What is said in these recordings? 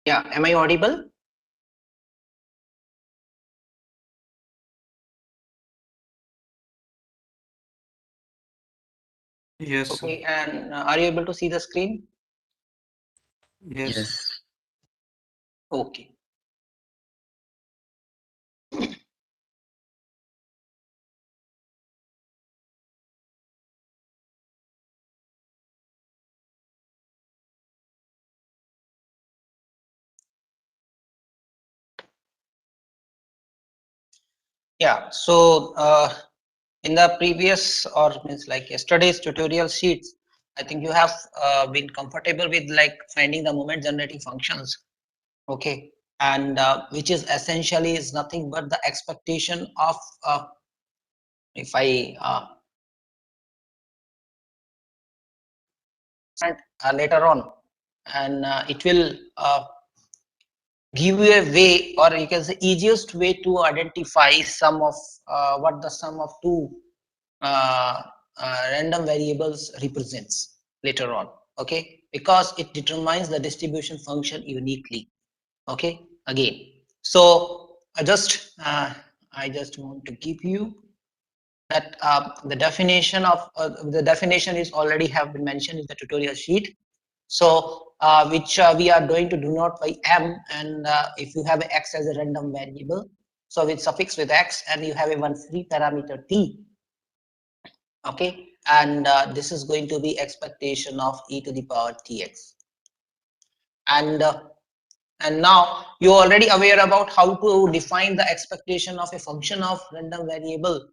Yeah, am I audible? Yes, sir. Okay, and are you able to see the screen? Yes. Yes. Okay. Yeah, so in the previous or means like yesterday's tutorial sheets, I think you have been comfortable with like finding the moment generating functions. Okay, and which is essentially is nothing but the expectation of if I later on, and it will give you a way, or you can say easiest way to identify sum of what the sum of two uh, random variables represents later on. Okay, because it determines the distribution function uniquely. Okay, again, so I just want to give you that the definition is already have been mentioned in the tutorial sheet. So which we are going to denote by m, and if you have x as a random variable, so with suffix with x, and you have a one free parameter t. Okay, and this is going to be expectation of e to the power tx, and now you're already aware about how to define the expectation of a function of random variable.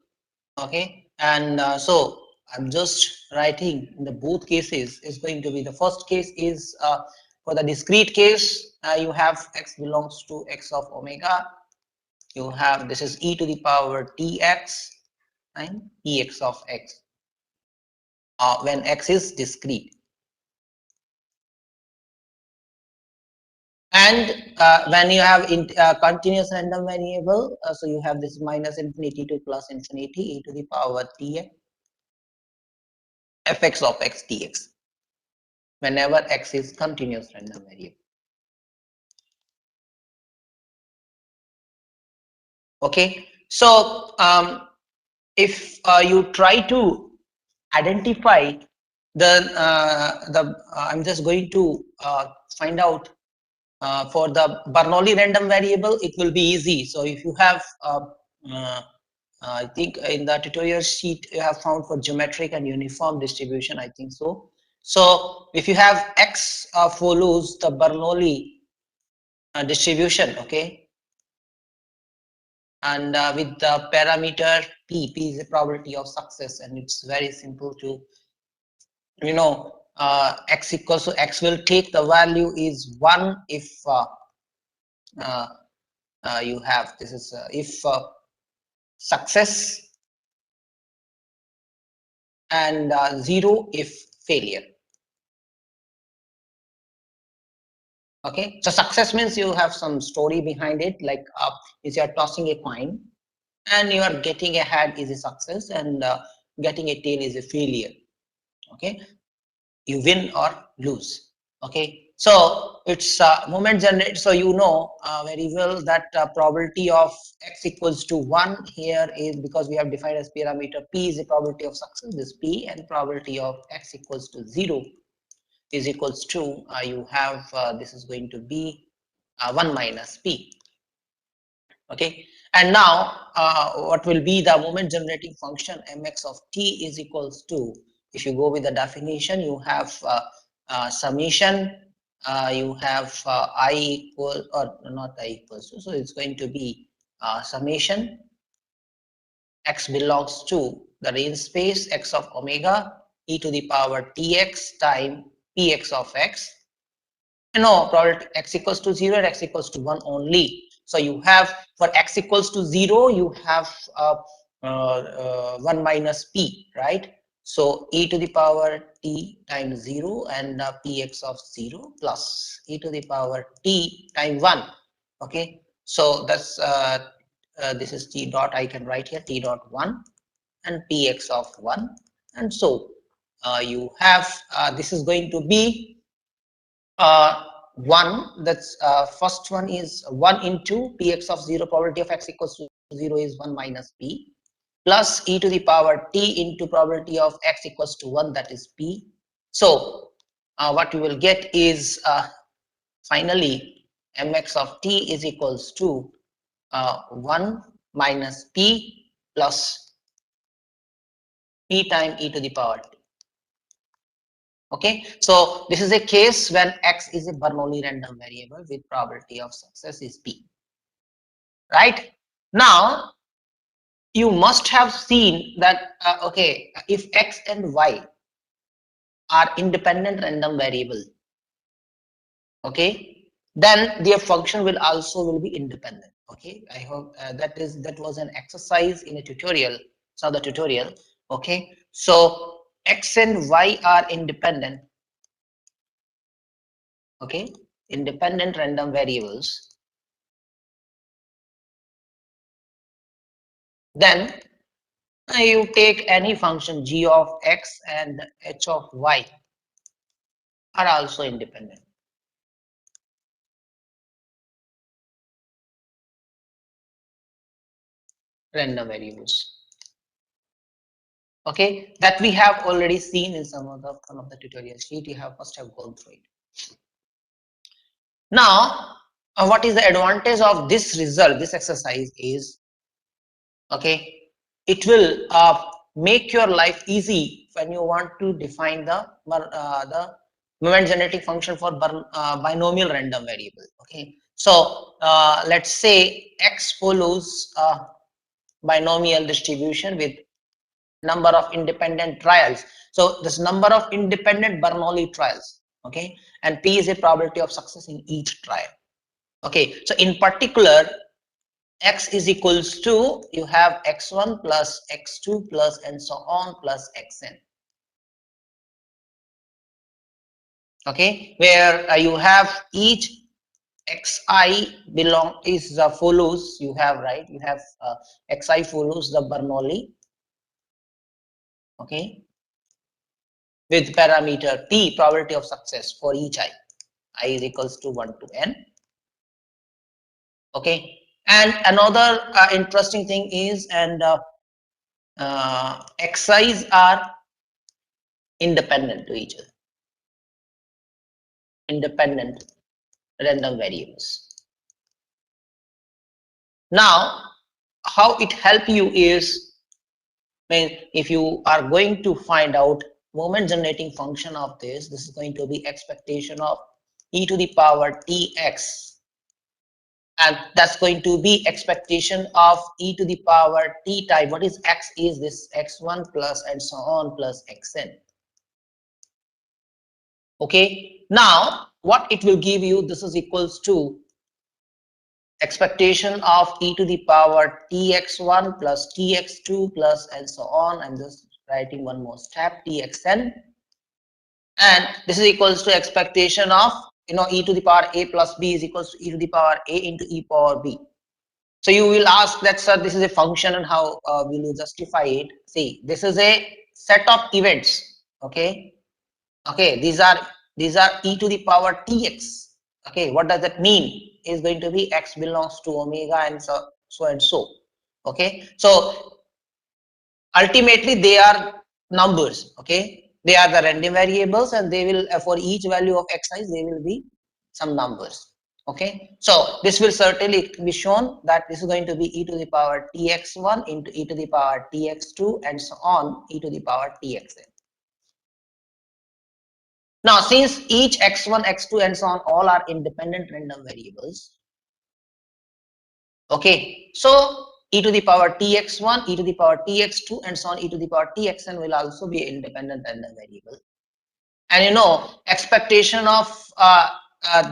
Okay, and so I'm just writing in the both cases is going to be the first case is for the discrete case, you have x belongs to x of omega, you have this is e to the power tx and ex of x when x is discrete. And when you have continuous random variable, so you have this minus infinity to plus infinity e to the power t fx of x dx whenever x is continuous random variable. Okay, so if you try to identify I'm just going to find out for the Bernoulli random variable, it will be easy. So if you have uh, I think in the tutorial sheet you have found for geometric and uniform distribution, I think so. So if you have x follows the Bernoulli distribution, okay, and with the parameter p is the probability of success, and it's very simple to x equals to x will take the value is 1 if uh, you have this is if success, and 0 if failure. Okay, so success means you have some story behind it, like is you are tossing a coin and you are getting a head is a success, and getting a tail is a failure. Okay, you win or lose. Okay, so it's moment generated, so you know very well that probability of x equals to 1 here is because we have defined as parameter p is the probability of success, this p, and probability of x equals to 0 is equals to you have this is going to be 1 minus p. Okay, and now what will be the moment generating function mx of t is equals to, if you go with the definition, you have summation, you have I equal, or not I equals, so it's going to be summation x belongs to the range space x of omega e to the power tx time px of x. No, probability x equals to 0 and x equals to 1 only. So you have for x equals to 0, you have 1 minus p, right? So e to the power t times 0 and px of 0 plus e to the power t times 1. Okay, so that's this is t dot, I can write here t dot 1 and px of 1, and so you have this is going to be 1, that's first one is 1 into px of 0, probability of x equals to 0 is 1 minus p, plus e to the power t into probability of x equals to 1, that is p. So what we will get is finally mx of t is equals to 1 minus p plus p time e to the power t. Okay, so this is a case when x is a Bernoulli random variable with probability of success is p. Right now, you must have seen that okay, if x and y are independent random variable, okay, then their function will also will be independent. Okay, I hope that was an exercise in a tutorial. So the tutorial. Okay, so x and y are independent. Okay, independent random variables. Then you take any function g of x and h of y are also independent random variables. Okay, that we have already seen in some of the tutorial sheet. You have must have gone through it. Now, what is the advantage of this result? This exercise is okay. It will make your life easy when you want to define the moment generating function for binomial random variable. Okay, so let's say x follows binomial distribution with number of independent trials. So this number of independent Bernoulli trials, okay, and p is a probability of success in each trial. Okay, so in particular, x is equals to, you have x1 plus x2 plus and so on plus xn. Okay, where you have each xi is follows, you have, right, you have xi follows the Bernoulli, okay, with parameter p, probability of success for each I is equals to 1 to n. Okay, and another interesting thing is, and xi's are independent to each other, independent random variables. Now, how it help you is, when if you are going to find out moment generating function of this is going to be expectation of e to the power tx, and that's going to be expectation of e to the power t type. What is x is this x1 plus and so on plus xn. Okay, now what it will give you, this is equals to expectation of e to the power tx1 plus tx2 plus and so on. I'm just writing one more step, txn, and this is equals to expectation of, you know, e to the power a plus b is equals to e to the power a into e power b. So you will ask that, sir, this is a function and how will you justify it? See, this is a set of events. Okay, okay, these are e to the power tx. Okay, what does that mean? Is going to be x belongs to omega and so and so. Okay, so ultimately they are numbers. Okay, they are the random variables, and they will for each value of xi they will be some numbers. Okay, so this will certainly be shown that this is going to be e to the power tx1 into e to the power tx2 and so on e to the power txn. Now, since each x1, x2 and so on all are independent random variables, okay, so e to the power tx1, e to the power tx2 and so on e to the power txn will also be independent random variable. And you know, expectation of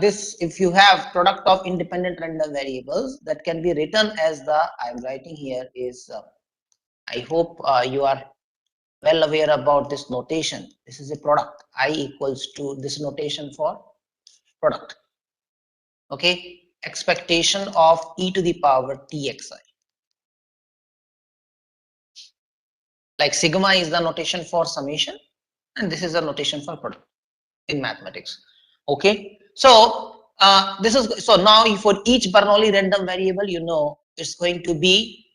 this, if you have product of independent random variables, that can be written as the, I'm writing here is, I hope you are well aware about this notation. This is a product, I equals to this notation for product. Okay, expectation of e to the power txi. Like sigma is the notation for summation, and this is the notation for product in mathematics. Okay, So this is so now for each Bernoulli random variable, you know it's going to be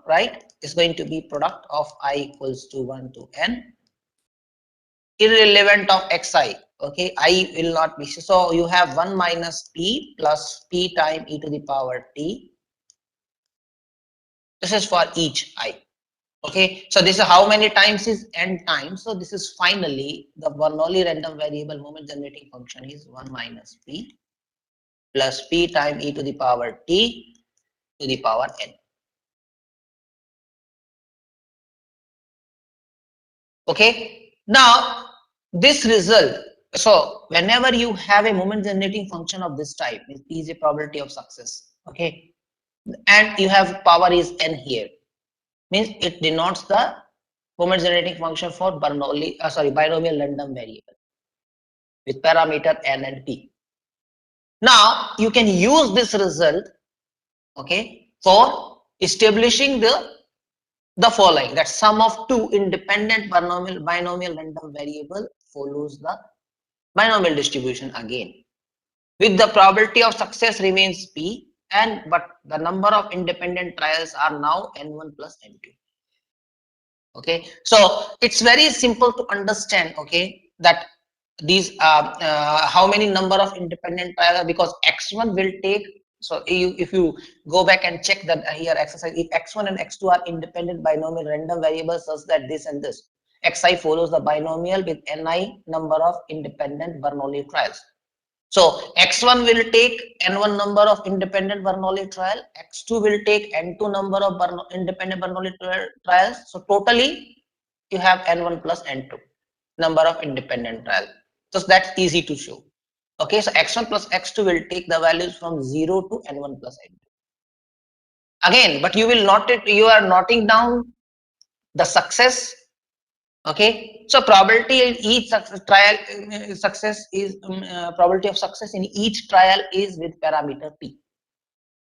right. It's going to be product of I equals to 1 to n, irrelevant of xi. Okay, I will not be, so you have 1 minus p plus p time e to the power t. This is for each I. Okay, so this is how many times is n times. So this is finally the Bernoulli random variable moment generating function is 1 minus p plus p time e to the power t to the power n. Okay, now this result, so whenever you have a moment generating function of this type, it is a probability of success. Okay, and you have power is n here, means it denotes the moment generating function for Bernoulli, binomial random variable with parameter n and p. Now you can use this result, okay, for establishing the following, that sum of two independent binomial random variable follows the binomial distribution again, with the probability of success remains p, and but the number of independent trials are now n1 plus n2. Okay, so it's very simple to understand, okay, that these how many number of independent trials, because x1 will take, so if you go back and check that here exercise, if x1 and x2 are independent binomial random variables such that this and this, xi follows the binomial with ni number of independent Bernoulli trials. So x1 will take n1 number of independent Bernoulli trial, x2 will take n2 number of independent Bernoulli trials. So totally you have n1 plus n2 number of independent trials. So that's easy to show. Okay, so x1 plus x2 will take the values from 0 to n1 plus n2. Again, but you will note it, you are noting down the success. Okay, so probability in each trial success is probability of success in each trial is with parameter p.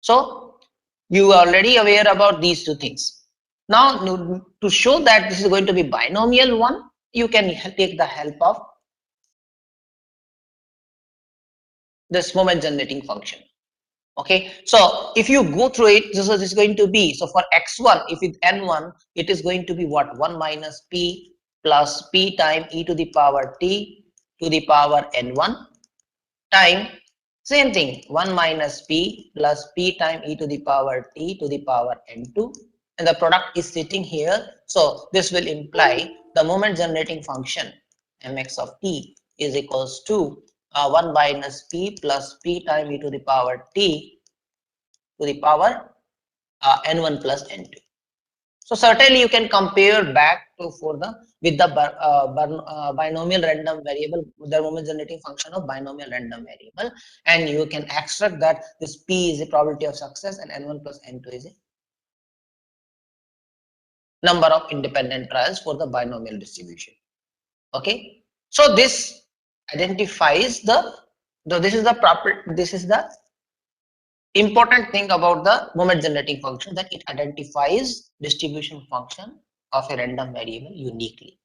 So you are already aware about these two things. Now to show that this is going to be binomial one, you can take the help of this moment generating function. Okay, so if you go through it, this is going to be, so for x1, if it's n1, it is going to be what, 1 minus p plus p time e to the power t to the power n1 time, same thing, 1 minus p plus p time e to the power t to the power n2, and the product is sitting here. So this will imply the moment generating function mx of t is equals to 1 minus p plus p time e to the power t to the power n1 plus n2. So certainly you can compare back to for the with the binomial random variable, the moment generating function of binomial random variable, and you can extract that this p is a probability of success and n1 plus n2 is a number of independent trials for the binomial distribution. Okay, so this identifies this is the important thing about the moment generating function, that it identifies distribution function of a random variable uniquely.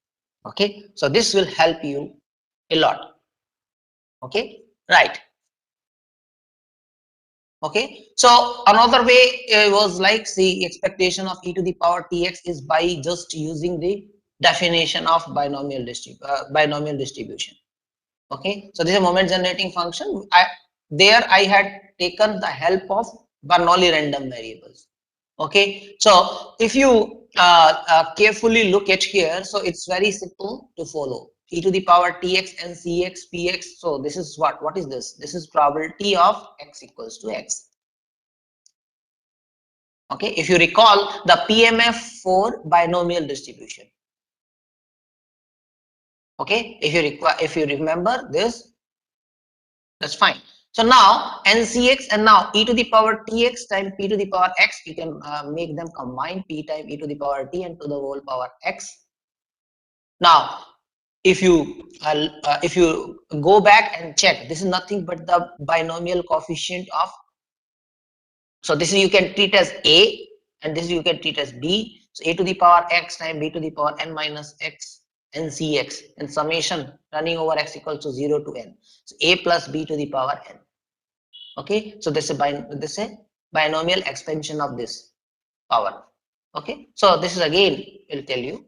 Okay, so this will help you a lot. Okay, right. Okay, so another way was like, see, expectation of e to the power tx is by just using the definition of binomial distribution. Okay, so this is a moment generating function. There I had taken the help of Bernoulli random variables. Okay, so if you carefully look at here, so it's very simple to follow. E to the power tx and cx px. So this is what is this? This is probability of x equals to x. Okay, if you recall the PMF for binomial distribution. Okay, if you remember this, that's fine. So now NCX and now e to the power tx times p to the power x, you can make them combine, p times e to the power t and to the whole power x. Now if you go back and check, this is nothing but the binomial coefficient of, so this is you can treat as a and this you can treat as b. So a to the power x times b to the power n minus x NCX, and summation running over x equals to 0 to n. So a plus b to the power n. Okay, so this is a binomial expansion of this power. Okay, so this is again will tell you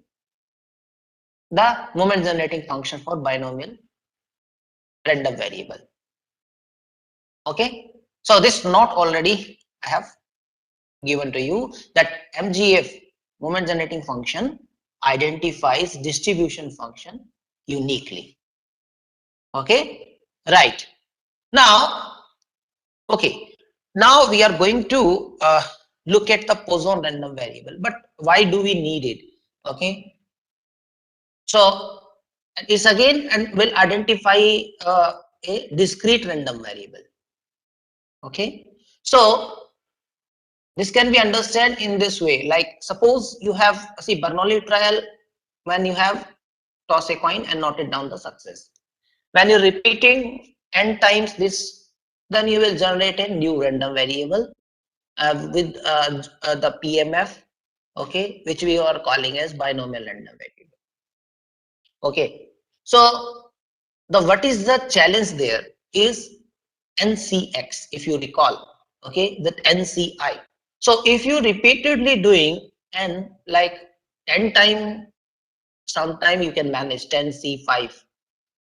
the moment generating function for binomial random variable. Okay, so this note already I have given to you that MGF, moment generating function, identifies distribution function uniquely. Okay, right. Now, okay, now we are going to look at the Poisson random variable, but why do we need it? Okay, so it's again and will identify a discrete random variable. Okay, so this can be understood in this way. Like suppose you have see Bernoulli trial when you have toss a coin and noted down the success. When you're repeating n times this, then you will generate a new random variable with the PMF, okay, which we are calling as binomial random variable. Okay, so the what is the challenge there is NCX, if you recall, okay, that NCI. So if you repeatedly doing n like 10 time, sometime you can manage 10C5,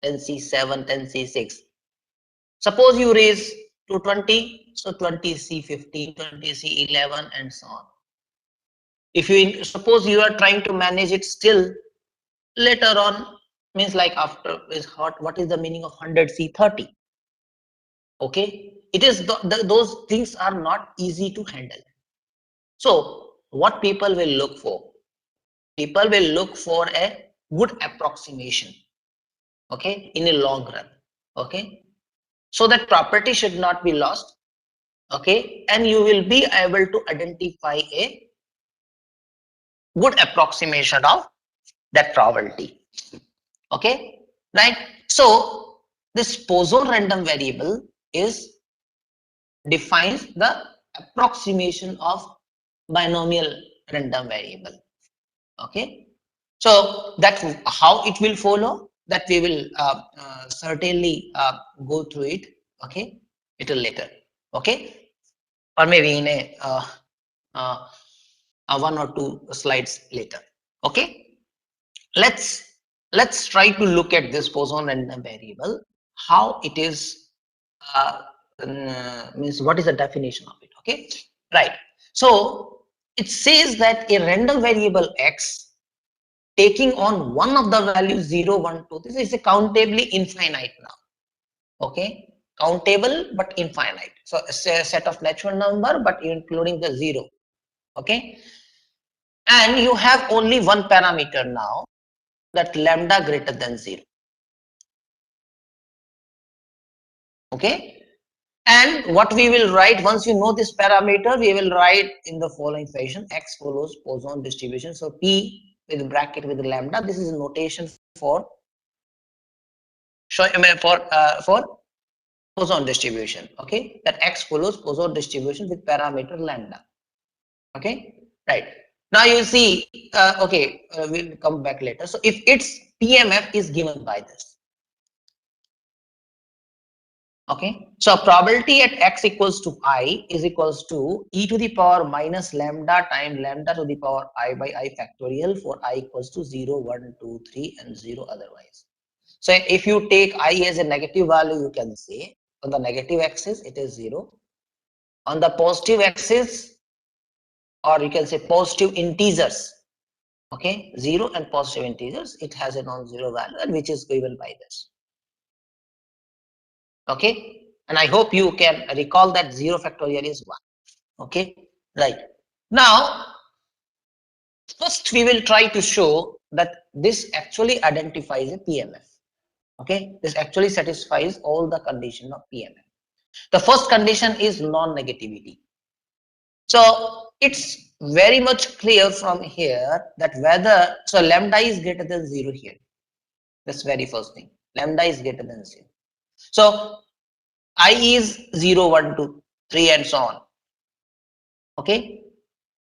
10C7, 10C6. Suppose you raise to 20, so 20C15, 20C11 and so on. If you suppose you are trying to manage it still later on, means like after is hot, what is the meaning of 100C30? Okay, it is those things are not easy to handle. So what people will look for? People will look for a good approximation, okay, in a long run, okay, so that property should not be lost, okay, and you will be able to identify a good approximation of that probability. Okay, right? So this Poisson random variable is defines the approximation of binomial random variable. Okay, so that's how it will follow, that we will certainly go through it, okay, little later, okay, or maybe in a uh, one or two slides later. Okay, let's try to look at this Poisson random variable, how it is means what is the definition of it. Okay, right. So it says that a random variable x taking on one of the values 0, 1, 2. This is a countably infinite now. Okay, countable but infinite. So it's a set of natural number but including the 0. Okay, and you have only one parameter now, that lambda greater than 0. Okay, and what we will write once you know this parameter, we will write in the following fashion: x follows Poisson distribution. So p with bracket with lambda, this is a notation for for Poisson distribution. Okay, that x follows Poisson distribution with parameter lambda. Okay, right. Now you see, okay, we'll come back later. So if its PMF is given by this, okay, so probability at x equals to I is equals to e to the power minus lambda time lambda to the power I by I factorial for I equals to 0, 1, 2, 3 and 0 otherwise. So if you take I as a negative value, you can say on the negative axis it is 0. On the positive axis, or you can say positive integers, okay, 0 and positive integers, it has a non-zero value, and which is given by this. Okay, and I hope you can recall that 0 factorial is 1. Okay, right. Now first we will try to show that this actually identifies a PMF. Okay, this actually satisfies all the condition of PMF. The first condition is non-negativity. So it's very much clear from here that whether, so lambda is greater than 0 here. That's very first thing. Lambda is greater than 0. So I is 0, 1, 2, 3 and so on. Okay.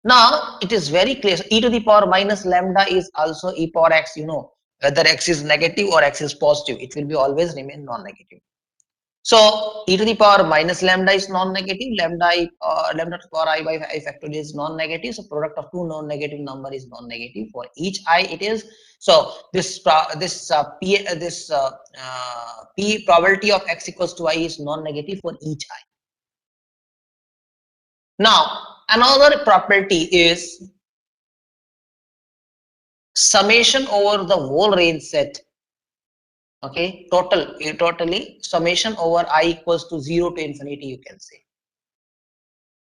Now it is very clear. So e to the power minus lambda is also e power x, you know. whether x is negative or x is positive, it will be always remain non-negative. So e to the power minus lambda is non-negative, lambda to the power I by I factorial is non-negative. So product of two non-negative number is non-negative for each I it is. So this p probability of x equals to I is non-negative for each I. Now another property is summation over the whole range set. Okay, totally summation over I equals to 0 to infinity, you can say.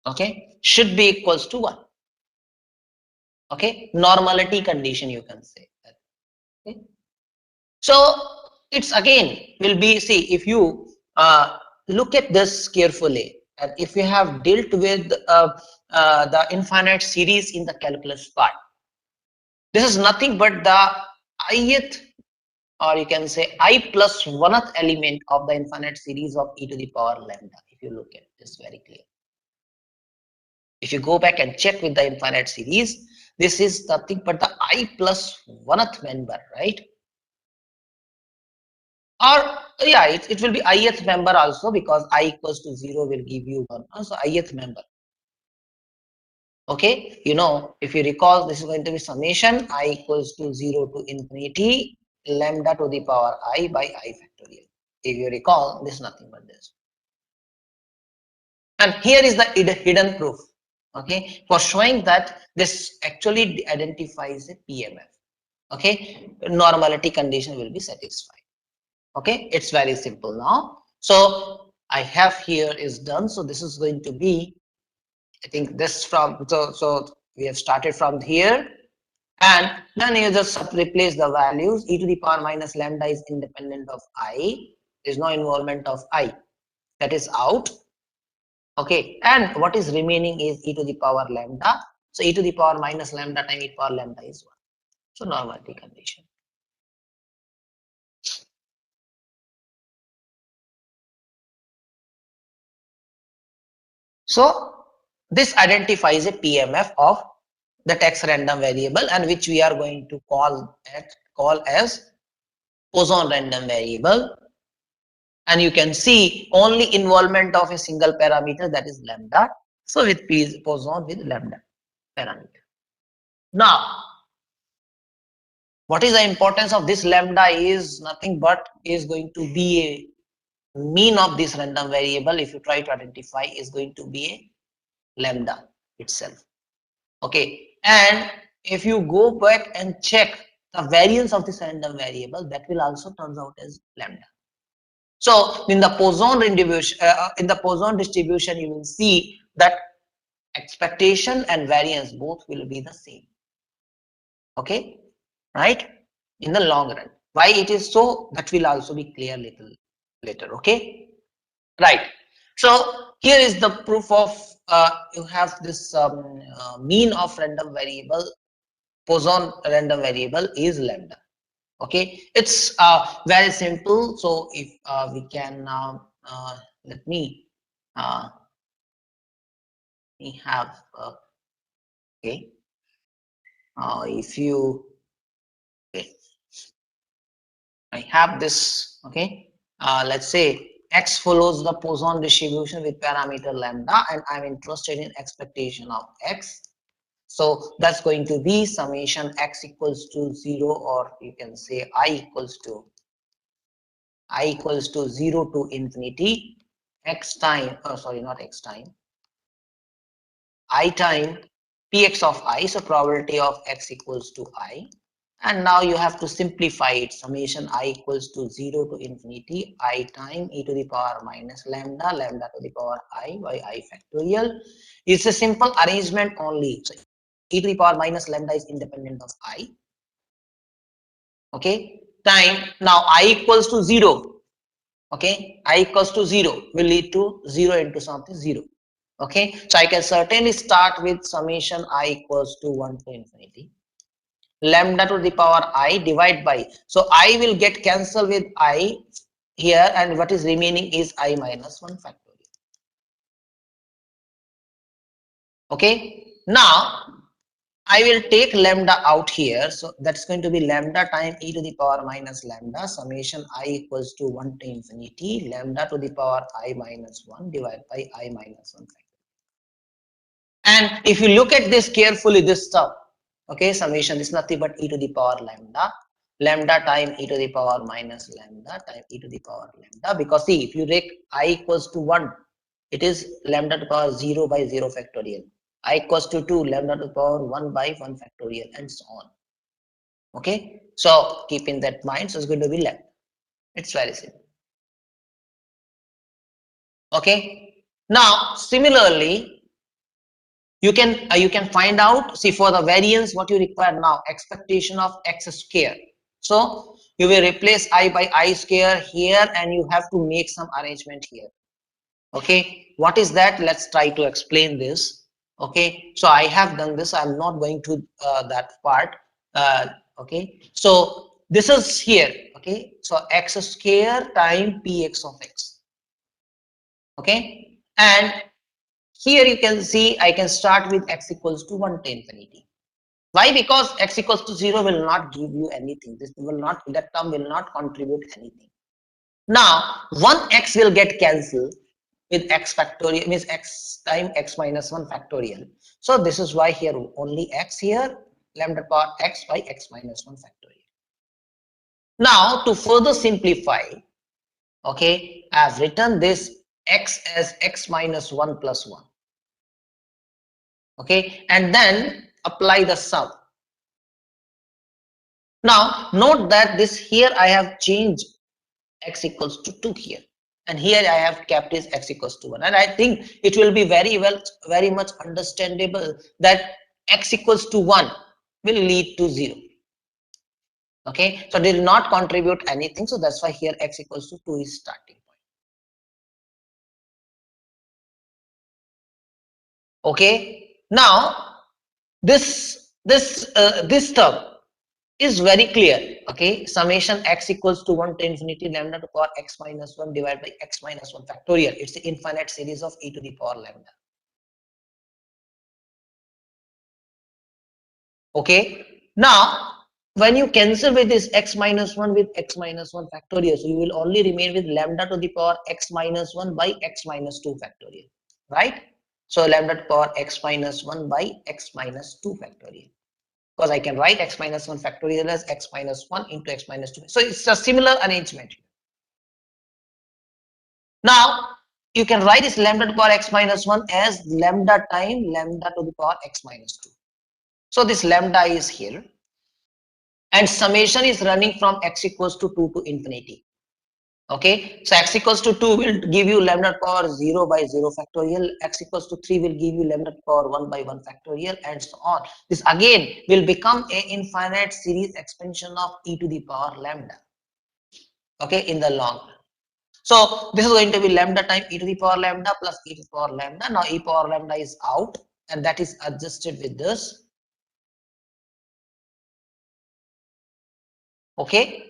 Okay, should be equals to 1. Okay, normality condition, you can say that. Okay, so it's again will be, see, if you look at this carefully, and if you have dealt with the infinite series in the calculus part, this is nothing but the ith, or you can say I plus 1th element of the infinite series of e to the power lambda. If you look at this very clear, if you go back and check with the infinite series, this is nothing but the I plus 1th member, right? Or yeah, it will be ith member also, because I equals to 0 will give you 1. So ith member. Okay, you know, if you recall, this is going to be summation I equals to 0 to infinity lambda to the power I by I factorial. If you recall, this is nothing but this. And here is the hidden proof, okay, for showing that this actually identifies a PMF. Okay, normality condition will be satisfied. Okay, it's very simple now. So I have here is done. So this is going to be, I think this from, so we have started from here, and then you just replace the values. E to the power minus lambda is independent of I. There is no involvement of I. That is out. Okay, and what is remaining is e to the power lambda. So e to the power minus lambda times e to the power lambda is 1. So normality condition. So this identifies a PMF of the text random variable, and which we are going to call as Poisson random variable. And you can see only involvement of a single parameter, that is lambda. So with P is Poisson with lambda parameter. Now, what is the importance of this lambda is nothing but is going to be a mean of this random variable. If you try to identify, is going to be a lambda itself. Okay, and if you go back and check the variance of this random variable, that will also turns out as lambda. So in the Poisson distribution, you will see that expectation and variance both will be the same. Okay, right? In the long run, why it is so, that will also be clear little later. Okay, right? So here is the proof of you have this mean of random variable. Poisson random variable is lambda. Okay, it's very simple. So if we can let me we have okay, if you, okay, I have this. Okay, let's say x follows the Poisson distribution with parameter lambda, and I'm interested in expectation of x. So that's going to be summation x equals to 0, or you can say I equals to 0 to infinity x time, sorry, not x time, I time px of I. So probability of x equals to I. And now you have to simplify it. Summation I equals to 0 to infinity I time e to the power minus lambda, lambda to the power I by I factorial. It's a simple arrangement only. So e to the power minus lambda is independent of I. Okay, time, now I equals to 0. Okay, I equals to 0 will lead to 0 into something 0. Okay, so I can certainly start with summation I equals to 1 to infinity lambda to the power I divide by, so I will get cancelled with I here, and what is remaining is I minus 1 factorial. Okay, now I will take lambda out here. So that's going to be lambda time e to the power minus lambda summation I equals to 1 to infinity lambda to the power I minus 1 divided by I minus 1. And if you look at this carefully, this stuff, okay, summation is nothing but e to the power lambda, lambda time e to the power minus lambda time e to the power lambda. Because see, if you take I equals to 1, it is lambda to the power 0 by 0 factorial. I equals to 2, lambda to the power 1 by 1 factorial, and so on. Okay, so keeping that mind, so it's going to be lambda. It's very simple. Okay, now similarly, you can find out, see, for the variance what you require now, expectation of x square. So you will replace I by I square here, and you have to make some arrangement here. Okay, what is that? Let's try to explain this. Okay, so I have done this, I'm not going to that part. Okay, so this is here. Okay, so x square time px of x. Okay, and here you can see I can start with x equals to 1 to infinity. Why? Because x equals to 0 will not give you anything. This will not, that term will not contribute anything. Now, 1x will get cancelled with x factorial, means x time x minus 1 factorial. So this is why here only x here, lambda power x by x minus 1 factorial. Now, to further simplify, okay, I have written this x as x minus 1 plus 1. Okay, and then apply the sum. Now note that this here I have changed x equals to 2 here, and here I have kept is x equals to 1, and I think it will be very much understandable that x equals to 1 will lead to 0. Okay, so they will not contribute anything, so that's why here x equals to 2 is starting point. Okay, now this term is very clear. Okay, summation x equals to 1 to infinity lambda to power x minus 1 divided by x minus 1 factorial. It's the infinite series of e to the power lambda. Okay, now when you cancel with this x minus 1 with x minus 1 factorial, so you will only remain with lambda to the power x minus 1 by x minus 2 factorial, right? So lambda to power x minus 1 by x minus 2 factorial, because I can write x minus 1 factorial as x minus 1 into x minus 2. So it's a similar arrangement. Now you can write this lambda to the power x minus 1 as lambda time lambda to the power x minus 2. So this lambda is here, and summation is running from x equals to 2 to infinity. Okay, so x equals to 2 will give you lambda to the power 0 by 0 factorial, x equals to 3 will give you lambda to the power 1 by 1 factorial, and so on. This again will become a infinite series expansion of e to the power lambda, okay, in the long run. So this is going to be lambda time e to the power lambda plus e to the power lambda. Now e power lambda is out, and that is adjusted with this. Okay,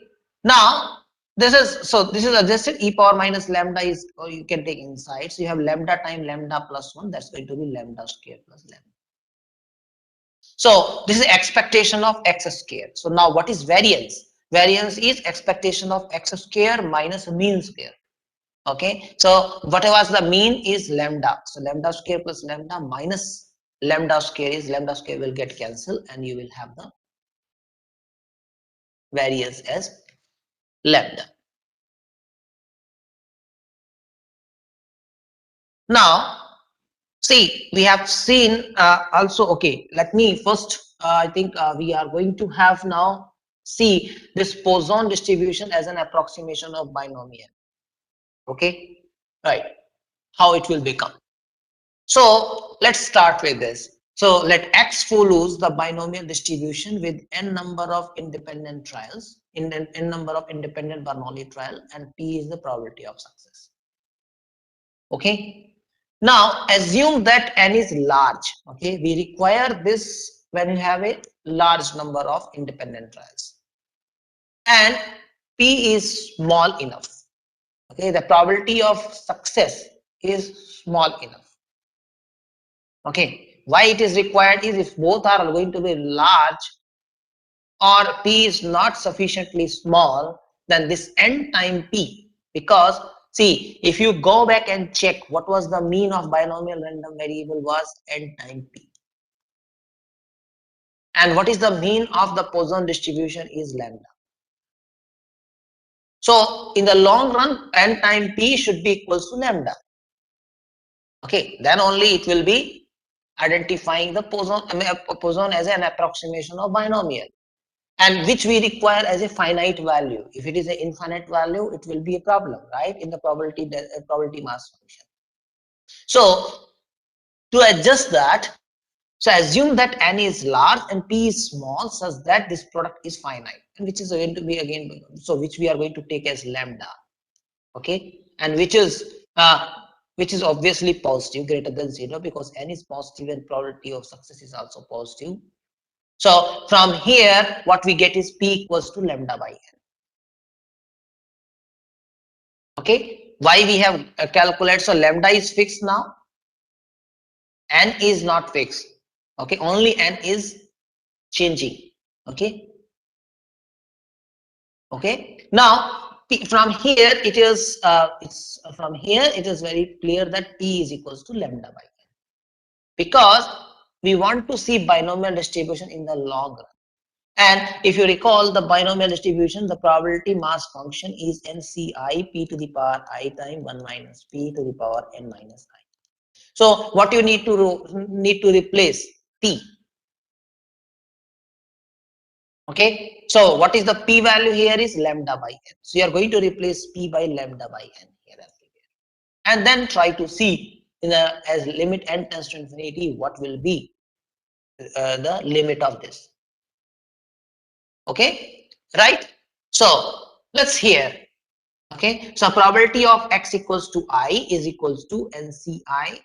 now this is adjusted. E power minus lambda is, or you can take inside, so you have lambda time lambda plus 1, that's going to be lambda square plus lambda. So this is expectation of x square. So now what is variance? Variance is expectation of x square minus mean square. Okay, so whatever was the mean is lambda, so lambda square plus lambda minus lambda square is, lambda square will get cancelled, and you will have the variance as lambda. Now see, we have seen also. Okay, let me first I think we are going to have now see this Poisson distribution as an approximation of binomial. Okay, right, how it will become. So let's start with this. So let x follows the binomial distribution with n number of independent trials, in n number of independent Bernoulli trial, and p is the probability of success. Okay, now assume that n is large. Okay, we require this when you have a large number of independent trials, and p is small enough. Okay, the probability of success is small enough. Okay, Why it is required is if both are going to be large or p is not sufficiently small, then this n time p, because see, if you go back and check what was the mean of binomial random variable was n time p, and what is the mean of the Poisson distribution is lambda. So in the long run, n time p should be equals to lambda. Okay, then only it will be identifying the Poisson as an approximation of binomial, and which we require as a finite value. If it is an infinite value, it will be a problem, right, in the probability mass function. So to adjust that, so assume that n is large and p is small such that this product is finite, and which is going to be again, so which we are going to take as lambda. Okay, and which is obviously positive, greater than 0, because n is positive and probability of success is also positive. So from here what we get is p equals to lambda by n. Okay, why we have calculated? So lambda is fixed now, n is not fixed. Okay, only n is changing. Okay, now from here it is from here it is very clear that p is equals to lambda by n, because we want to see binomial distribution in the long run. And if you recall the binomial distribution, the probability mass function is NCI p to the power I time 1 minus p to the power n minus I. So what you need to replace p. Okay, so what is the p value here is lambda by n. So you are going to replace p by lambda by n here, and then try to see in as limit n tends to infinity what will be the limit of this. Okay, right? So let's hear. Okay, so probability of x equals to I is equals to NCI.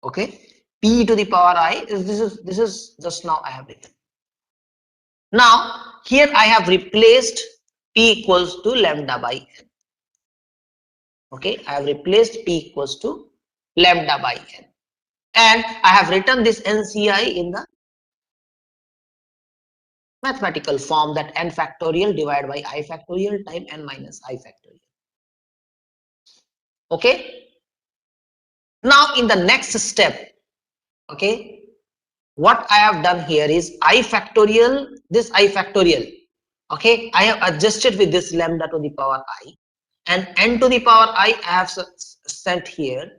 Okay, p to the power I is this is just now I have written. Now here I have replaced p equals to lambda by n. Okay, I have replaced p equals to lambda by n, and I have written this NCI in the mathematical form, that n factorial divided by I factorial time n minus I factorial. Okay, now in the next step, okay, what I have done here is I factorial, this I factorial, okay, I have adjusted with this lambda to the power I, and n to the power I have sent here,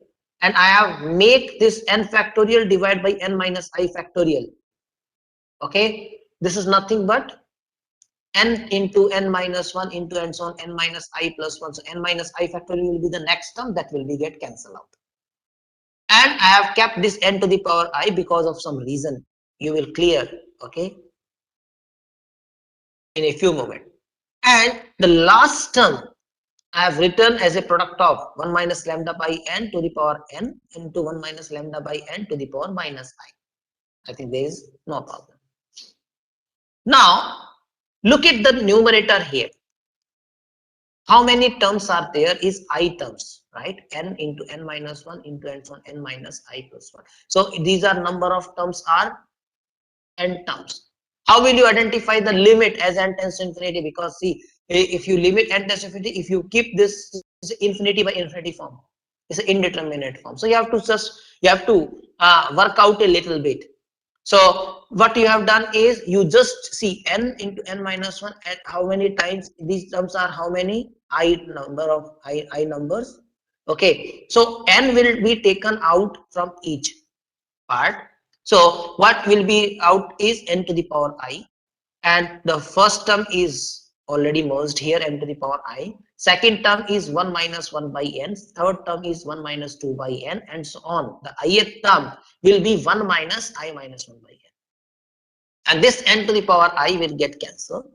and I have make this n factorial divided by n minus I factorial. Okay, this is nothing but n into n minus 1 into n so on n minus I plus 1. So n minus I factorial will be the next term that will be get cancelled out. And I have kept this n to the power I because of some reason you will clear, okay, in a few moments. And the last term I have written as a product of 1 minus lambda by n to the power n into 1 minus lambda by n to the power minus I. I think there is no problem. Now look at the numerator here. How many terms are there is I terms, right? N into n minus 1 into n so on n minus I plus 1. So these are number of terms are n terms. How will you identify the limit as n tends to infinity? Because see, if you limit n tends to infinity, if you keep this infinity by infinity form, it's an indeterminate form. So you have to work out a little bit. So what you have done is you just see n into n minus 1 and how many times these terms are, how many I number of I numbers. Okay, so n will be taken out from each part. So what will be out is n to the power I, and the first term is already merged here, n to the power I. Second term is 1 minus 1 by n. Third term is 1 minus 2 by n, and so on. The ith term will be 1 minus I minus 1 by n. And this n to the power I will get cancelled.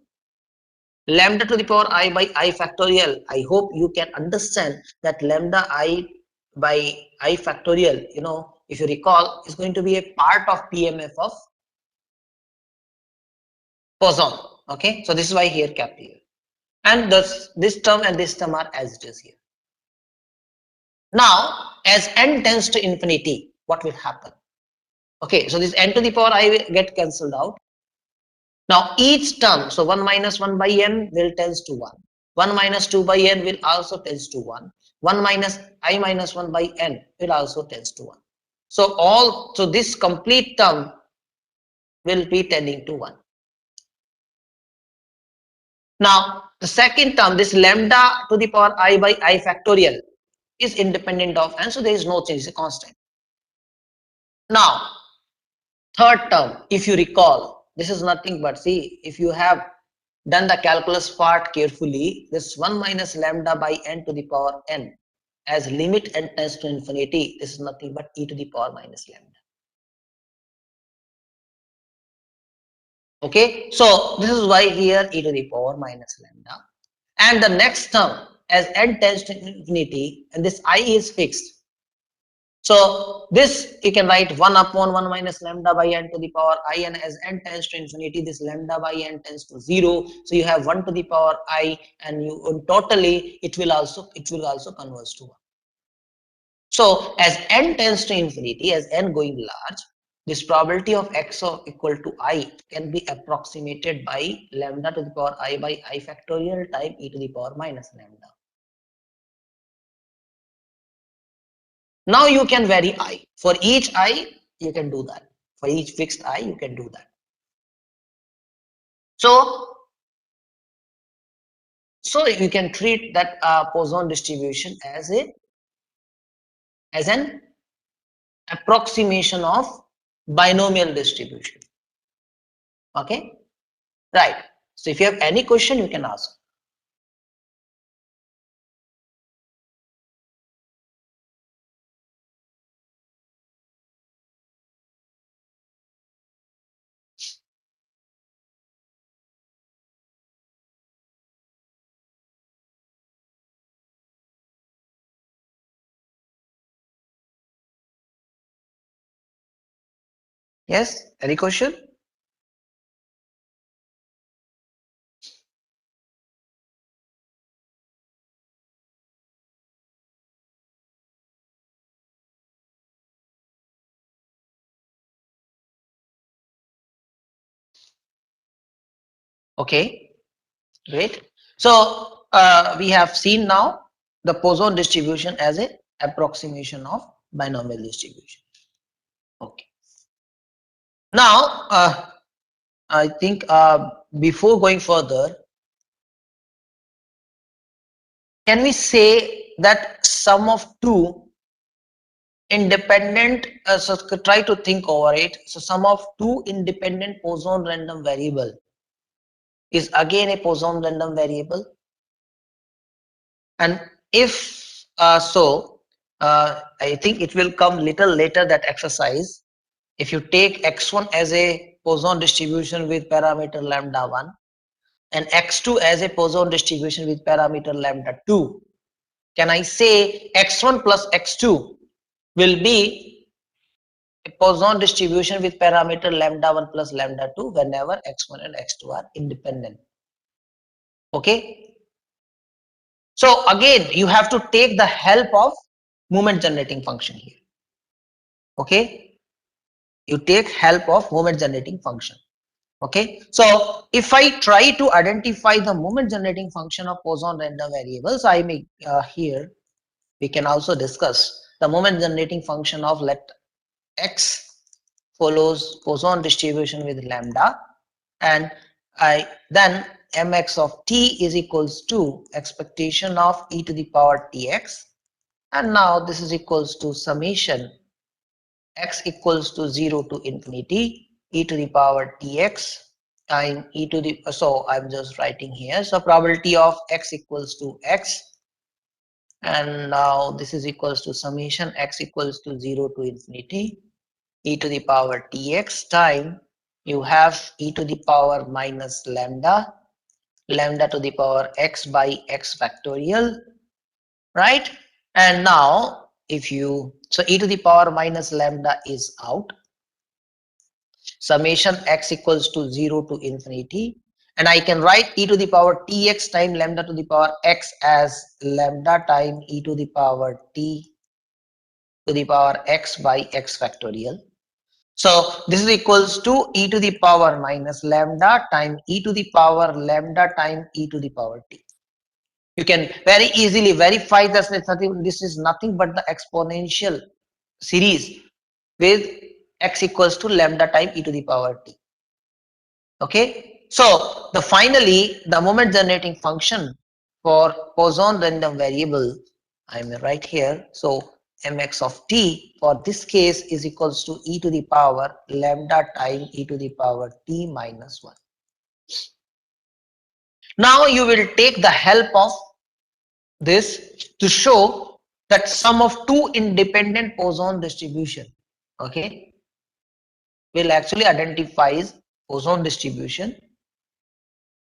Lambda to the power I by I factorial. I hope you can understand that lambda I by I factorial, you know, if you recall, is going to be a part of PMF of Poisson. Okay, so this is why here kept here. And thus this term and this term are as it is here. Now, as n tends to infinity, what will happen? Okay, so this n to the power I will get cancelled out. Now each term, so 1 minus 1 by n will tends to 1. 1 minus 2 by n will also tends to 1. 1 minus I minus 1 by n will also tends to 1. So this complete term will be tending to 1. Now the second term, this lambda to the power I by I factorial is independent of n, so there is no change, it's a constant. Now third term, if you recall, this is nothing but, see, if you have done the calculus part carefully, this 1 minus lambda by n to the power n as limit n tends to infinity, this is nothing but e to the power minus lambda. Okay, so this is why here e to the power minus lambda. And the next term, as n tends to infinity, and this I is fixed. So this you can write 1 upon 1 minus lambda by n to the power I, and as n tends to infinity, this lambda by n tends to 0. So you have 1 to the power I, and you totally it will also converge to 1. So as n tends to infinity, as n going large, this probability of x of equal to I can be approximated by lambda to the power I by I factorial time e to the power minus lambda. Now you can vary I. For each I, you can do that. For each fixed I, you can do that. So, you can treat that Poisson distribution as an approximation of binomial distribution. Okay, right. So if you have any question, you can ask. Yes, any question? Okay, great. So we have seen now the Poisson distribution as an approximation of binomial distribution. Okay. Now, I think before going further, can we say that sum of two independent, so try to think over it. So sum of two independent Poisson random variable is again a Poisson random variable. And if I think it will come little later, that exercise. If you take x1 as a Poisson distribution with parameter lambda 1 and x2 as a Poisson distribution with parameter lambda 2, can I say x1 plus x2 will be a Poisson distribution with parameter lambda 1 plus lambda 2 whenever x1 and x2 are independent? Okay. So again, you have to take the help of moment generating function here. Okay. You take help of moment generating function. Okay. So if I try to identify the moment generating function of Poisson random variables, I may here we can also discuss the moment generating function of, let x follows Poisson distribution with lambda, and then mx of t is equals to expectation of e to the power tx, and now this is equals to summation x equals to 0 to infinity e to the power tx time e to the, so I'm just writing here, so probability of x equals to x, and now this is equals to summation x equals to 0 to infinity e to the power tx time you have e to the power minus lambda, lambda to the power x by x factorial, right? And now if you, so e to the power minus lambda is out, summation x equals to 0 to infinity, and I can write e to the power tx time lambda to the power x as lambda time e to the power t to the power x by x factorial. So this is equals to e to the power minus lambda time e to the power lambda time e to the power t. You can very easily verify that this is nothing but the exponential series with x equals to lambda time e to the power t. Okay, so the finally the moment generating function for Poisson random variable, I'm right here. So mx of t for this case is equals to e to the power lambda time e to the power t minus 1. Now you will take the help of this to show that sum of two independent Poisson distribution, okay, will actually identifies Poisson distribution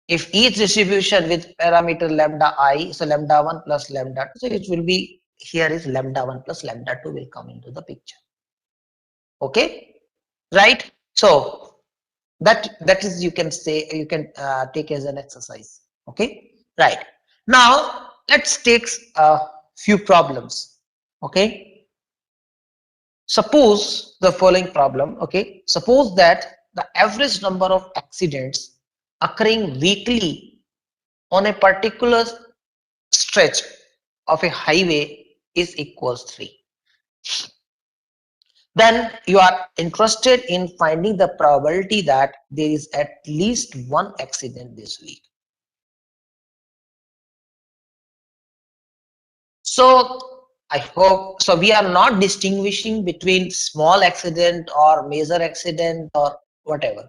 if each distribution with parameter lambda I, so lambda 1 plus lambda 2, so it will be here is lambda 1 plus lambda 2 will come into the picture. Okay, right? So that is you can say you can take as an exercise. Okay, right. Now let's take a few problems. Okay, suppose the following problem. Okay, suppose that the average number of accidents occurring weekly on a particular stretch of a highway is equals 3. Then you are interested in finding the probability that there is at least one accident this week. So I hope so we are not distinguishing between small accident or major accident or whatever.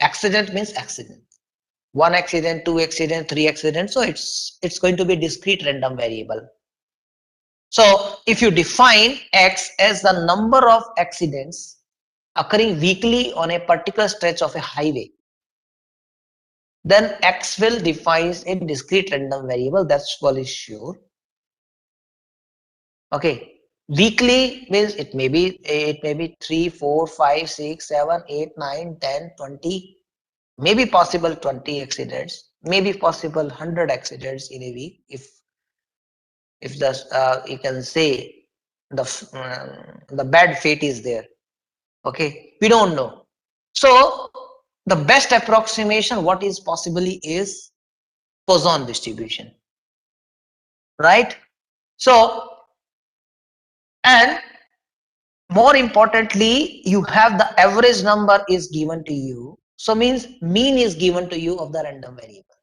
Accident means accident. One accident, two accident, three accident. So it's going to be discrete random variable. So if you define X as the number of accidents occurring weekly on a particular stretch of a highway, then X will define a discrete random variable, that's for sure. Okay. Weekly means it may be 3, 4, 5, 6, 7, 8, 9, 10, 20, maybe possible 20 accidents, maybe possible 100 accidents in a week if the you can say the bad fate is there. Okay, we don't know. So the best approximation what is possibly is Poisson distribution, right? So and more importantly you have the average number is given to you, so means mean is given to you of the random variable.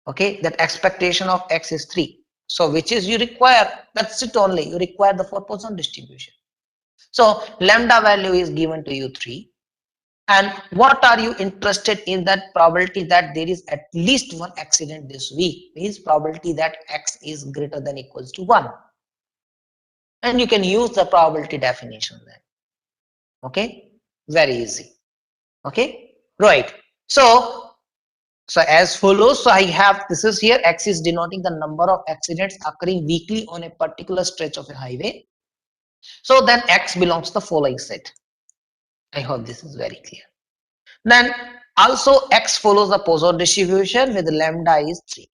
Okay, that expectation of x is 3, so which is you require, that's it only, you require the 4 Poisson distribution. So lambda value is given to you 3. And what are you interested in that probability that there is at least one accident this week means probability that x is greater than equals to 1. And you can use the probability definition then. Okay, very easy. Okay, right. So as follows, so I have this is here x is denoting the number of accidents occurring weekly on a particular stretch of a highway. So then x belongs to the following set. I hope this is very clear. Then also x follows the Poisson distribution with lambda is 3.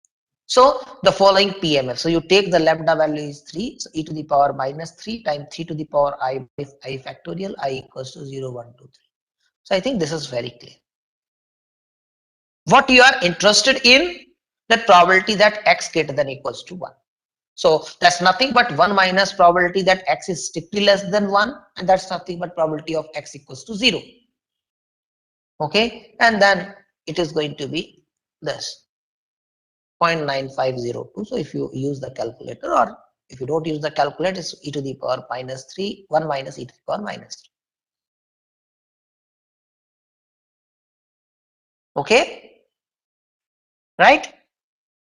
So the following PMF. So you take the lambda value is 3. So e to the power minus 3 times 3 to the power I by I factorial I equals to 0, 1, 2, 3. So I think this is very clear. What you are interested in, that probability that x greater than equals to 1. So that's nothing but 1 minus probability that x is strictly less than 1, and that's nothing but probability of x equals to 0. Okay, and then it is going to be this 0.9502. So if you use the calculator, or if you don't use the calculator, it's e to the power minus 3, 1 minus e to the power minus 3. Okay, right?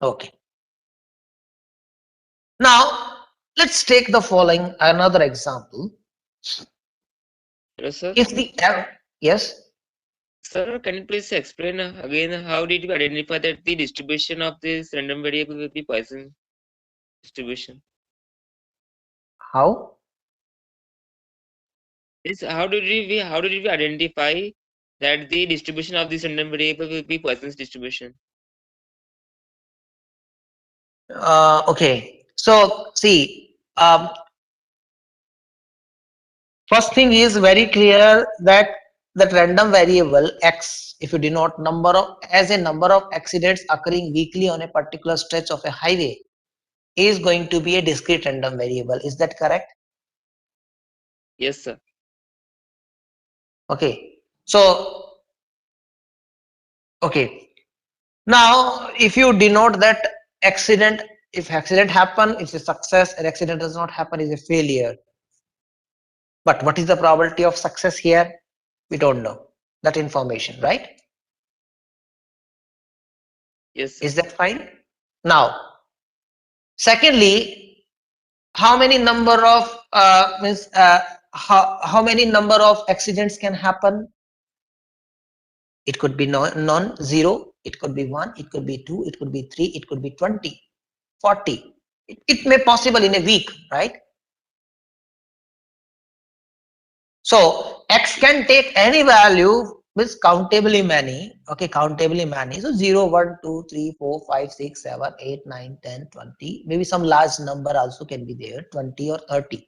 Okay. Now let's take the following another example. Hello, sir. If the yes, Sir, can you please explain again how did you identify that the distribution of this random variable will be Poisson distribution? how? Is how did we identify that the distribution of this random variable will be Poisson's distribution? Okay. So see, First thing is very clear that that random variable x, if you denote number of as a number of accidents occurring weekly on a particular stretch of a highway, is going to be a discrete random variable. Is that correct? Yes, sir. Okay. So, okay. Now, if you denote that accident, if accident happen, it's a success, and accident does not happen, is a failure. But what is the probability of success here? We don't know that information, right? Yes, sir. Is that fine? Now, secondly, how many number of means how many number of accidents can happen? It could be non zero, it could be 1, it could be 2, it could be 3, it could be 20, 40. It may possible in a week, right? So x can take any value with countably many, okay, countably many. So 0, 1, 2, 3, 4, 5, 6, 7, 8, 9, 10, 20. Maybe some large number also can be there, 20 or 30.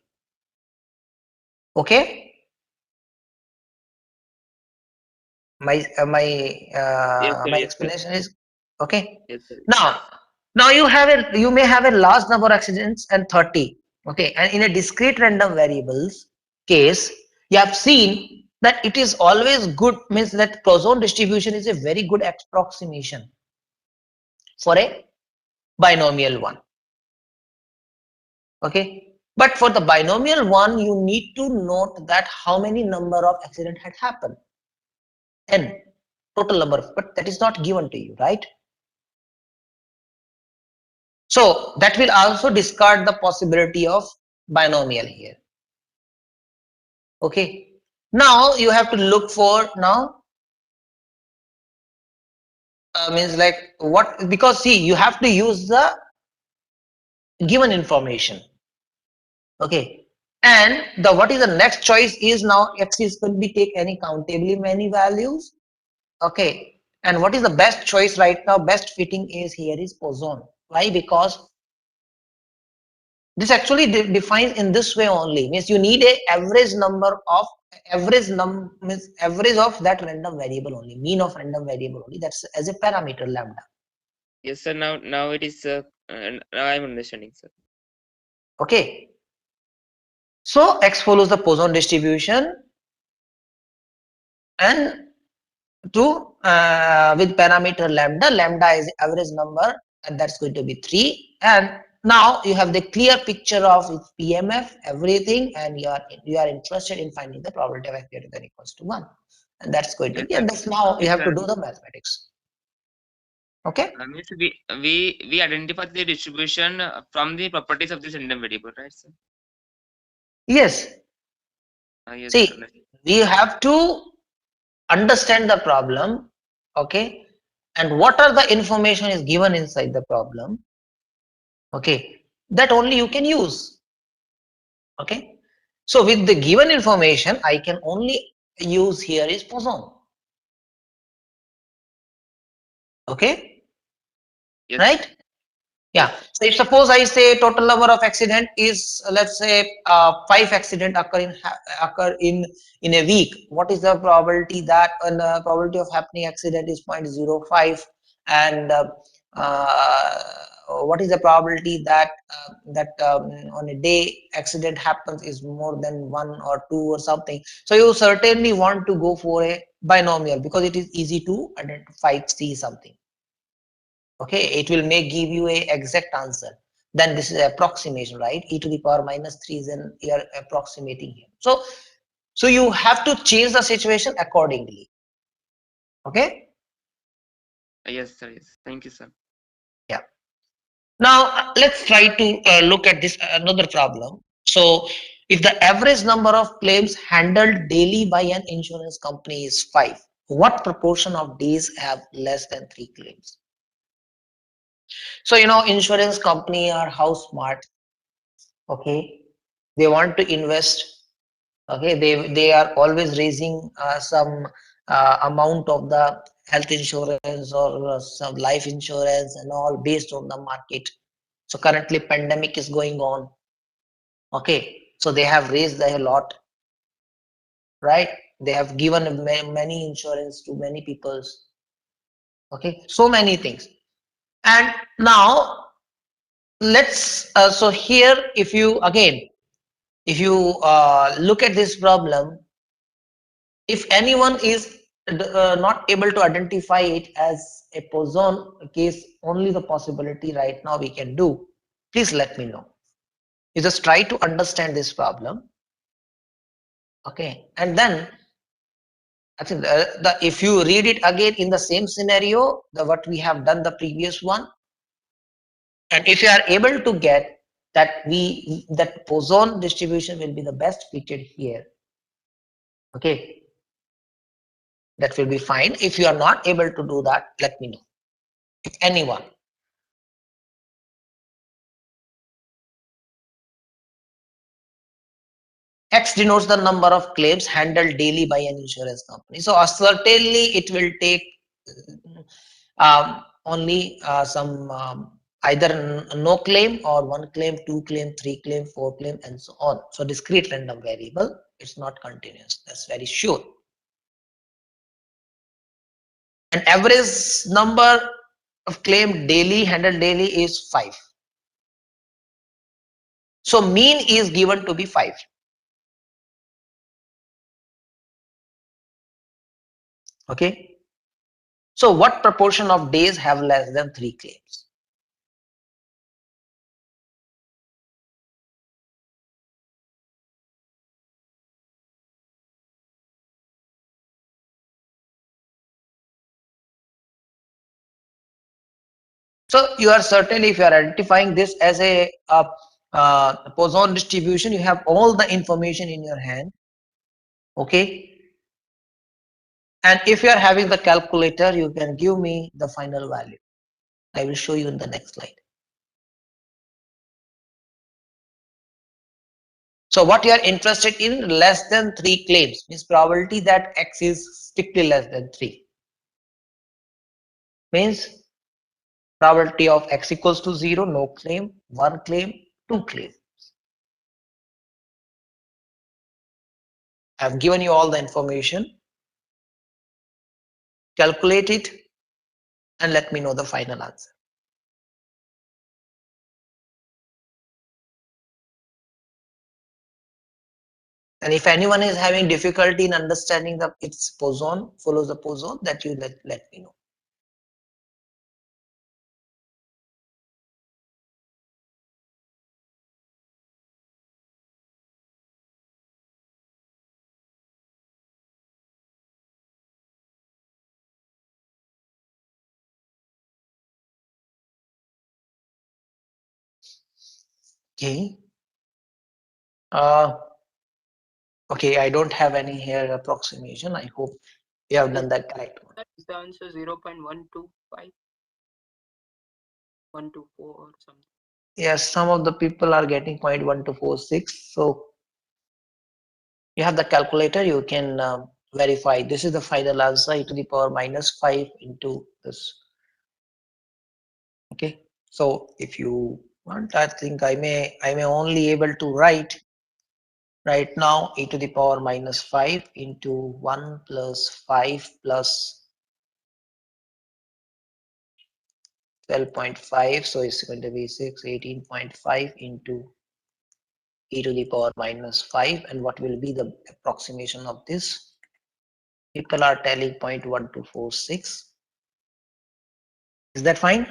Okay, my Yes, sir. my Yes, sir. explanation is okay. Yes, sir. Now you may have a large number of accidents and 30. Okay, and in a discrete random variables case, you have seen that it is always good, means that Poisson distribution is a very good approximation for a binomial one. Okay, but for the binomial one, you need to note that how many number of accident had happened, n total number, but that is not given to you, right? So that will also discard the possibility of binomial here. Okay. Now you have to look for now means like what, because see, you have to use the given information. Okay. And the what is the next choice is now x is going to be take any countably many values. Okay. And what is the best choice right now? Best fitting is here is Poisson. Why? Because this actually defines in this way only, means you need a average number of means average of that random variable only, mean of random variable only, that's as a parameter lambda. Yes, sir. Now it is. Now I'm understanding, sir. Okay, so x follows the Poisson distribution and to with parameter lambda is the average number, and that's going to be 3. And now you have the clear picture of its PMF, everything, and you are interested in finding the probability of x greater than equals to 1, and that's going to Yes, be, sir. and that's now you Yes, have sir. to do the mathematics. Okay. Means we identify the distribution from the properties of this random variable, right, sir? Yes, Yes, sir. see, we have to understand the problem. Okay, and what are the information is given inside the problem. Okay, that only you can use. Okay, so with the given information, I can only use here is Poisson. Okay, Yes, sir. right? Yeah. Yes. So if suppose I say total number of accident is, let's say 5 accident occur in a week. What is the probability that probability of happening accident is 0.05, and uh, what is the probability that on a day accident happens is more than 1 or 2 or something. So you certainly want to go for a binomial because it is easy to identify, see something. Okay, it will make give you a exact answer. Then this is approximation, right? E to the power minus 3 is an, you are approximating here. So you have to change the situation accordingly. Okay. Yes, sir. Yes. Thank you, sir. Yeah. Now let's try to look at this another problem. So if the average number of claims handled daily by an insurance company is 5, what proportion of days have less than 3 claims? So insurance company are how smart. Okay, they want to invest. Okay, they are always raising some amount of the health insurance or some life insurance and all based on the market. So currently pandemic is going on. Okay, so they have raised a lot. right? They have given many insurance to many peoples. Okay, so many things. And now let's so here, if you again, if you look at this problem, if anyone is not able to identify it as a boson case, only the possibility right now we can do, please let me know. You just try to understand this problem, okay? And then I think if you read it again in the same scenario, what we have done the previous one, and if you are able to get that that boson distribution will be the best fitted here, okay, that will be fine. If you are not able to do that, let me know. If anyone. X denotes the number of claims handled daily by an insurance company. So certainly it will take only some either no claim or one claim, two claim, three claim, four claim, and so on. So discrete random variable, it's not continuous. That's very sure. And average number of claim daily handled daily is 5. So mean is given to be 5. Okay. So what proportion of days have less than 3 claims? So you are certain if you are identifying this as a Poisson distribution, you have all the information in your hand. Okay. And if you are having the calculator, you can give me the final value. I will show you in the next slide. So what you are interested in, less than 3 claims, means probability that X is strictly less than 3. Means probability of X equals to 0, no claim, 1 claim, 2 claim. I have given you all the information. Calculate it and let me know the final answer. And if anyone is having difficulty in understanding the its Poisson, follows the Poisson, that you let me know. Okay. Okay, I don't have any here approximation. I hope you have done that correct one. That is the answer 0.125, 124 or something. Yes, some of the people are getting 0.1246. So you have the calculator, you can verify. This is the final answer, e to the power minus 5 into this. Okay. So if you want, I think I may only able to write right now e to the power minus 5 into 1 plus 5 plus 12.5. So it's going to be 18.5 into e to the power minus 5. And what will be the approximation of this? People are telling 0.1246. Is that fine?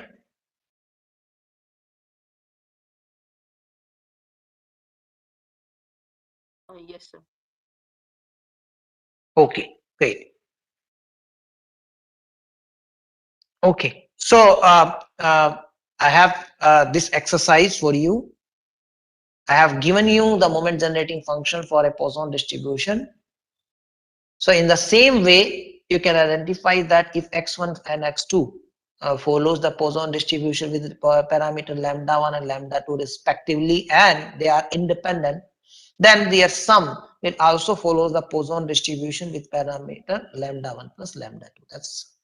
Yes, sir. Okay, great. Okay, so I have this exercise for you. I have given you the moment generating function for a Poisson distribution. So in the same way, you can identify that if x1 and x2 follows the Poisson distribution with the parameter lambda 1 and lambda 2 respectively, and they are independent, then their sum will also follow the Poisson distribution with parameter lambda 1 plus lambda 2. That's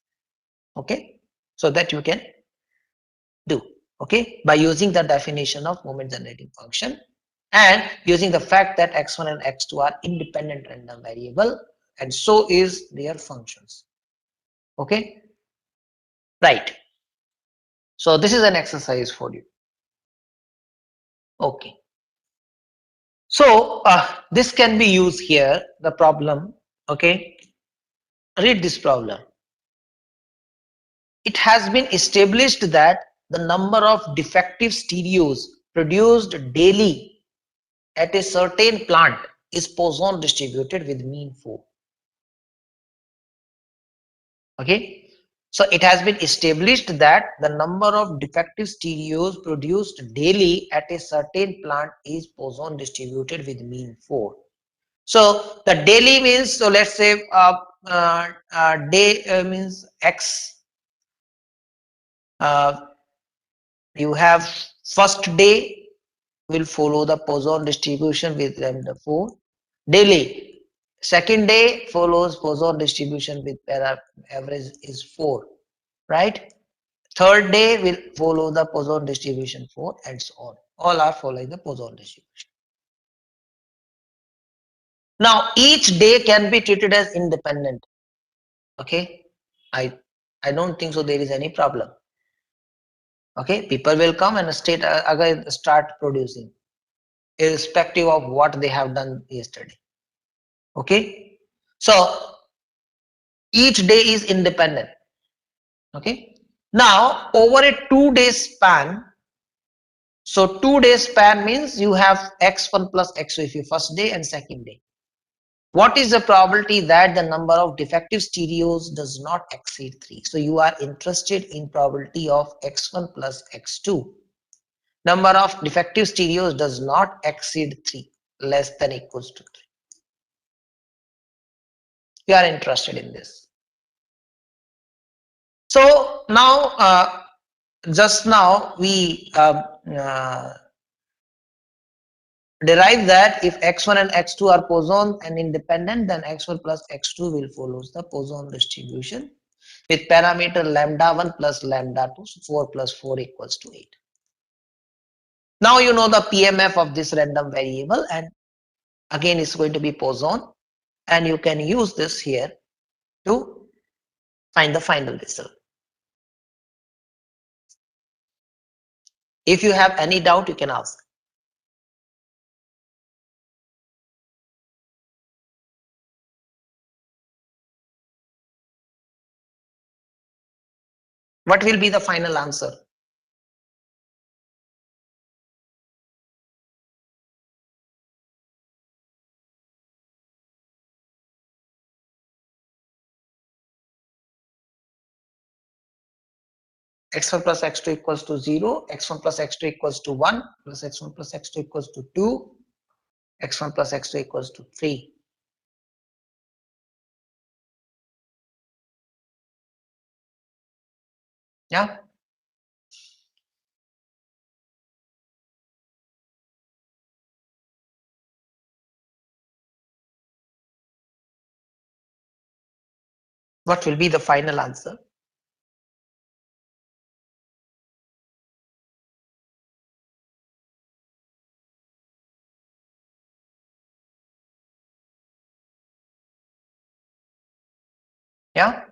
okay. So that you can do, okay, by using the definition of moment generating function. and using the fact that x1 and x2 are independent random variable, and so is their functions. Okay, right. So this is an exercise for you. Okay. So this can be used here, the problem. Okay, read this problem. It has been established that the number of defective stereos produced daily at a certain plant is Poisson distributed with mean 4. Okay, so it has been established that the number of defective stereos produced daily at a certain plant is Poisson distributed with mean 4. So the daily means, so let's say day means x. You have first day will follow the Poisson distribution with lambda 4 daily. Second day follows Poisson distribution with average is 4, right? Third day will follow the Poisson distribution 4, and so on. All are following the Poisson distribution. Now each day can be treated as independent. Okay, I don't think so there is any problem. Okay, people will come and again start producing, irrespective of what they have done yesterday. Okay, so each day is independent. Okay, now over a 2-day span, so 2-day span means you have x1 plus x2 if you first day and second day. What is the probability that the number of defective stereos does not exceed 3? So you are interested in probability of x1 plus x2. Number of defective stereos does not exceed 3, less than equals to 3. You are interested in this. So now, just now we derive that if x1 and x2 are Poisson and independent, then x1 plus x2 will follow the Poisson distribution with parameter lambda 1 plus lambda 2, so 4 plus 4 equals to 8. Now you know the PMF of this random variable, and again it's going to be Poisson, and you can use this here to find the final result. If you have any doubt, you can ask. What will be the final answer? X1 plus x2 equals to 0, x1 plus x2 equals to 1, plus x1 plus x2 equals to 2, x1 plus x2 equals to 3. Yeah. What will be the final answer? Yeah.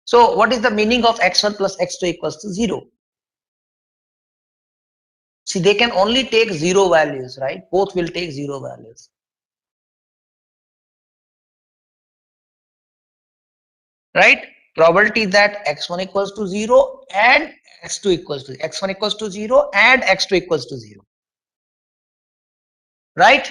So what is the meaning of x1 plus x2 equals to 0? See, they can only take 0 values, right? Both will take 0 values. Right? Probability that x1 equals to 0 and x2 equals to x1 equals to 0 and x2 equals to 0. Right?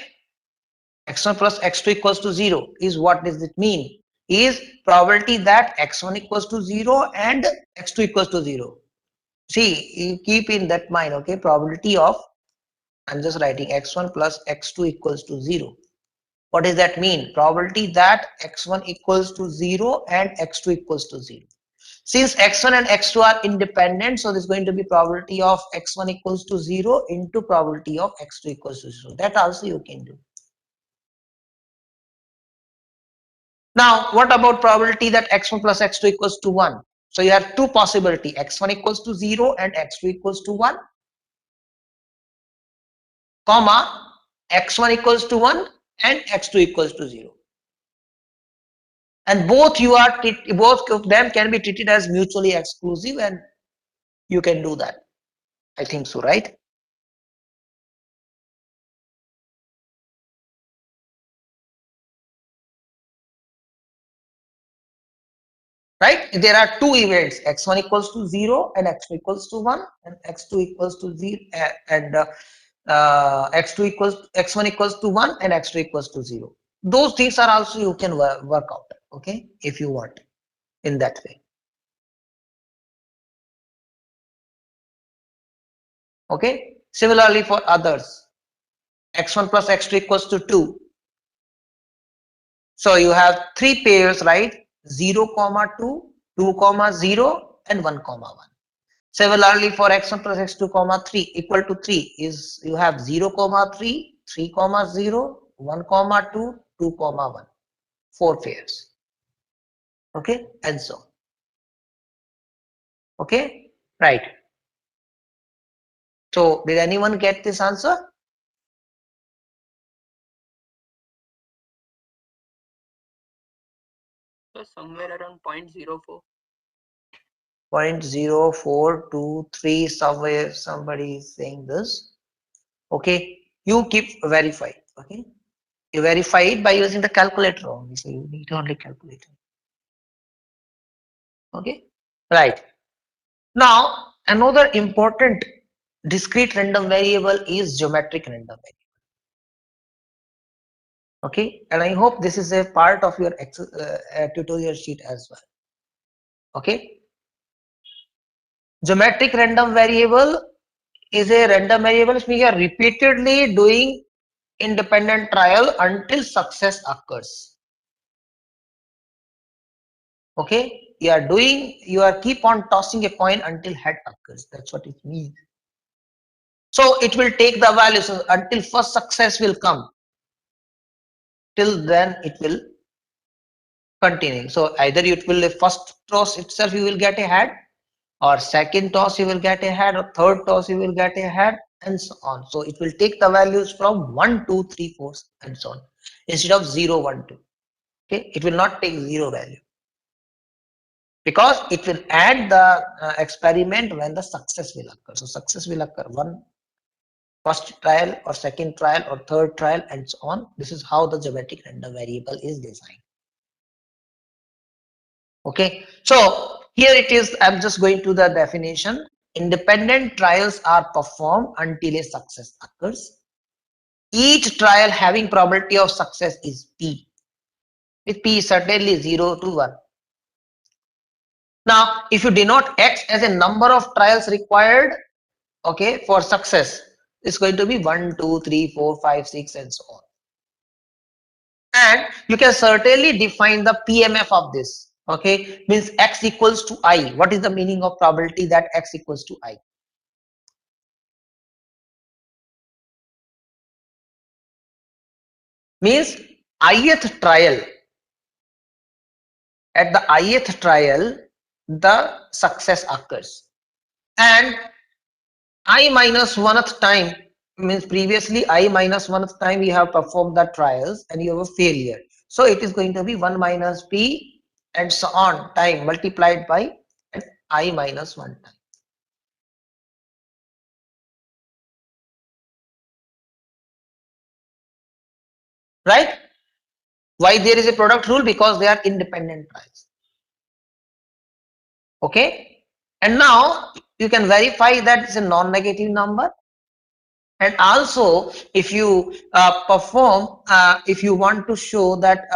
X1 plus x2 equals to 0 is what does it mean? Is probability that x1 equals to 0 and x2 equals to 0. See, you keep in that mind, okay? Probability of I'm just writing x1 plus x2 equals to 0. What does that mean? Probability that x1 equals to 0 and x2 equals to 0. Since x1 and x2 are independent, so there's going to be probability of x1 equals to 0 into probability of x2 equals to 0. That also you can do. Now, what about probability that x1 plus x2 equals to 1? So you have two possibility, x1 equals to 0 and x2 equals to 1, comma, x1 equals to 1 and x2 equals to 0. And both of them can be treated as mutually exclusive, and you can do that. I think so, right? Right? There are two events, x1 equals to 0 and x2 equals to 1, and x2 equals to 0 and x1 equals to 1 and x2 equals to 0. Those things are also you can work out, okay, if you want, in that way. Okay. Similarly for others, x1 plus x2 equals to 2. So you have three pairs, right? 0, 2, 2, 0 and 1, 1. Similarly for x1 plus x2, 3 equal to 3 is you have 0, 3, 3, 0, 1, 2, 2, 1. 4 pairs. Okay, and so on. Okay, right. So did anyone get this answer? So somewhere around 0.04. 0.0423, somewhere somebody is saying this. Okay, you keep verify. Okay, you verify it by using the calculator only, so you need only calculator. Okay, right. Now another important discrete random variable is geometric random variable. Okay, and I hope this is a part of your tutorial sheet as well. Okay, geometric random variable is a random variable which we are repeatedly doing independent trial until success occurs. Okay, you are keep on tossing a coin until head occurs. That's what it means. So it will take the values until first success will come. Till then it will continue. So either it will, the first toss itself you will get a head, or second toss you will get a head, or third toss you will get a head, and so on. So it will take the values from 1, 2, 3, 4 and so on instead of 0, 1, 2. Okay, it will not take 0 value because it will add the experiment when the success will occur. So success will occur first trial or second trial or third trial and so on. This is how the geometric random variable is designed. Okay, so here it is. I'm just going to the definition. Independent trials are performed until a success occurs. Each trial having probability of success is P, with P certainly 0 to 1. Now, if you denote X as a number of trials required, okay, for success, it's going to be 1, 2, 3, 4, 5, 6 and so on. And you can certainly define the PMF of this. Okay, means X equals to I. What is the meaning of probability that X equals to I? Means ith trial, at the ith trial the success occurs, and I minus 1th time means previously I minus 1th time we have performed the trials and you have a failure, so it is going to be 1 minus P and so on time multiplied by I minus 1 time. Right? Why there is a product rule? Because they are independent trials. Okay, and now you can verify that it's a non-negative number. And also if you if you want to show that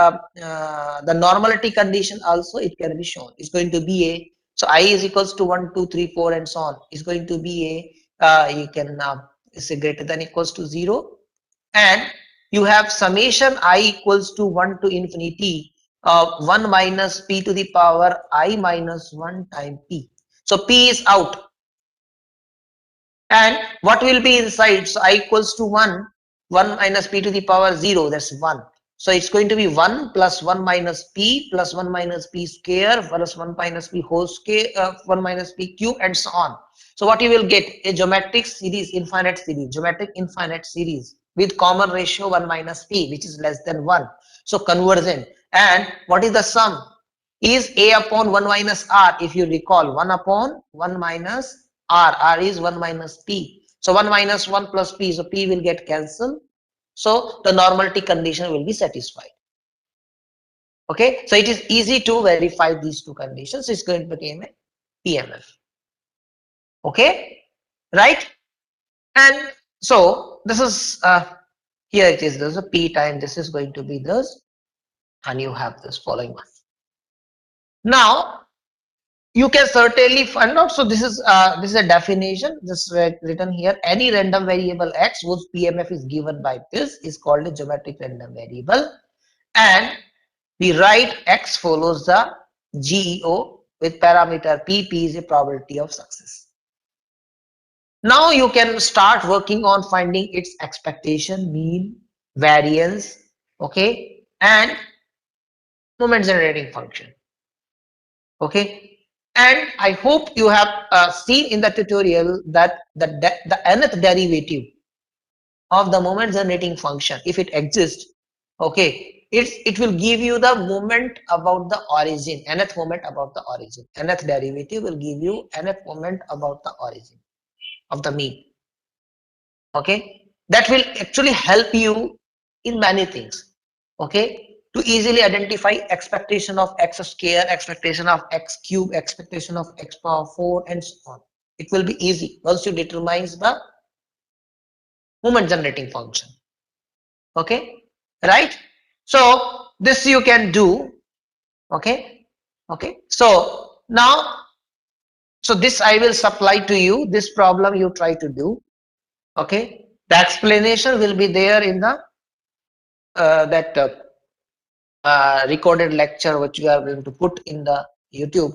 the normality condition also, it can be shown. It's going to be a, so I is equals to 1, 2, 3, 4 and so on. It's going to be a you can is greater than equals to 0, and you have summation I equals to 1 to infinity 1 minus p to the power I minus 1 time p. So p is out, and what will be inside? So I equals to 1, 1 minus p to the power 0, that's 1. So it's going to be 1 plus 1 minus p plus 1 minus p square plus 1 minus p whole square, 1 minus p cube, and so on. So what you will get? A geometric series, infinite series, geometric infinite series with common ratio 1 minus p, which is less than 1. So convergent. And what is the sum? Is a upon 1 minus r. If you recall, 1 upon 1 minus r. R is 1 minus p. So 1 minus 1 plus p. So p will get cancelled. So the normality condition will be satisfied. Okay. So it is easy to verify these two conditions. It's going to become a PMF. Okay. Right. And so this is here it is. There's a p time. This is going to be this, and you have this following one. Now you can certainly find out. So this is a definition. This is written here. Any random variable x whose PMF is given by this is called a geometric random variable, and we write x follows the GEO with parameter p. P is a probability of success. Now you can start working on finding its expectation, mean, variance, okay, and moment generating function. Okay, and I hope you have seen in the tutorial that the nth derivative of the moment generating function, if it exists, okay, it will give you the moment about the origin, nth moment about the origin. Nth derivative will give you nth moment about the origin of the mean. Okay, that will actually help you in many things. Okay, to easily identify expectation of x square, expectation of x cube, expectation of x power 4, and so on. It will be easy once you determine the moment generating function. Okay, right? So this you can do. Okay, okay. So now, so this I will supply to you. This problem you try to do. Okay, the explanation will be there in the that recorded lecture which we are going to put in the YouTube.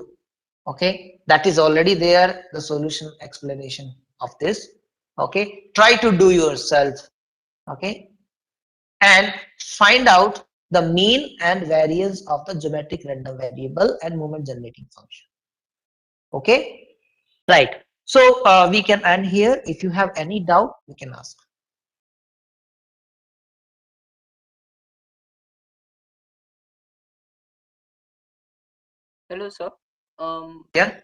Okay, that is already there, the solution explanation of this. Okay, try to do yourself. Okay, and find out the mean and variance of the geometric random variable and moment generating function. Okay, right. So we can end here. If you have any doubt, you can ask. Hello, sir. Yeah.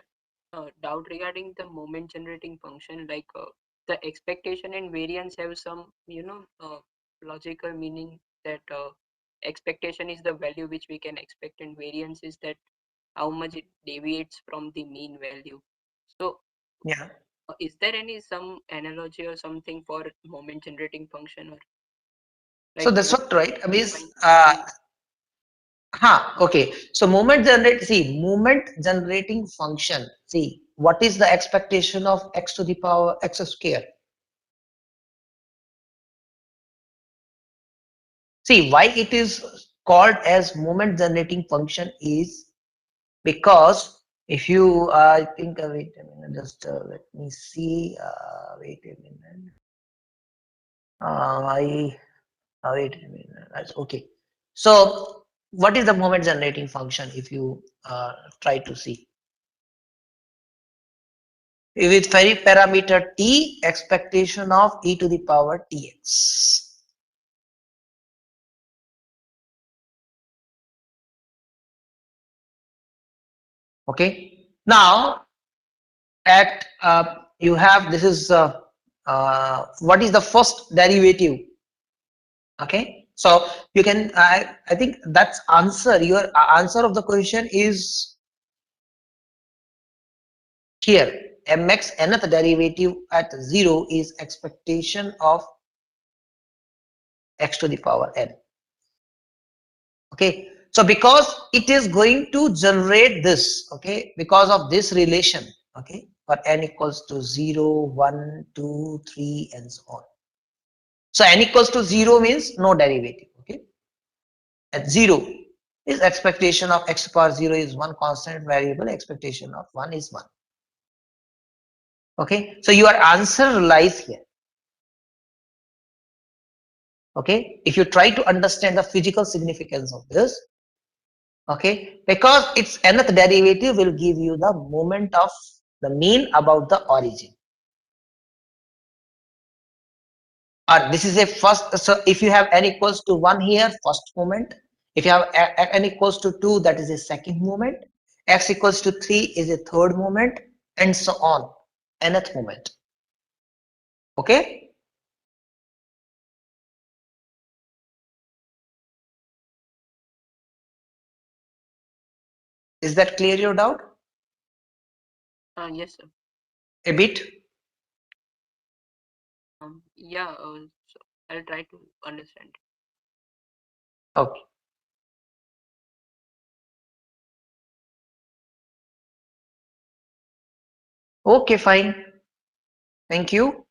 Doubt regarding the moment generating function, like the expectation and variance have some, logical meaning that expectation is the value which we can expect, and variance is that how much it deviates from the mean value. So, Yeah. is there any some analogy or something for moment generating function, or So like that's what what, right? I mean, define mean? okay. So moment generating function. See, what is the expectation of x to the power x square? See, why it is called as moment generating function is because if you, I think, wait a minute, just let me see, wait a minute. Wait a minute, that's okay. So what is the moment generating function if you try to see? With very parameter t, expectation of e to the power tx. Okay. Now at you have this is what is the first derivative? Okay. So you can I think that's answer. Your answer of the question is here. Mx nth derivative at 0 is expectation of x to the power n. Okay, so because it is going to generate this, okay, because of this relation, okay, for n equals to 0, 1, 2, 3, and so on. So n equals to 0 means no derivative. Okay. At 0 is expectation of x power 0 is one constant variable, expectation of 1 is 1. Okay. So your answer lies here. Okay. If you try to understand the physical significance of this, okay, because its nth derivative will give you the moment of the mean about the origin. Or this is a first, so if you have n equals to 1 here, first moment. If you have n equals to 2, that is a second moment. X equals to 3 is a third moment, and so on, nth moment. Okay. Is that clear your doubt? Yes, sir. A bit? Yeah, so I'll try to understand. Okay. Okay, fine. Thank you.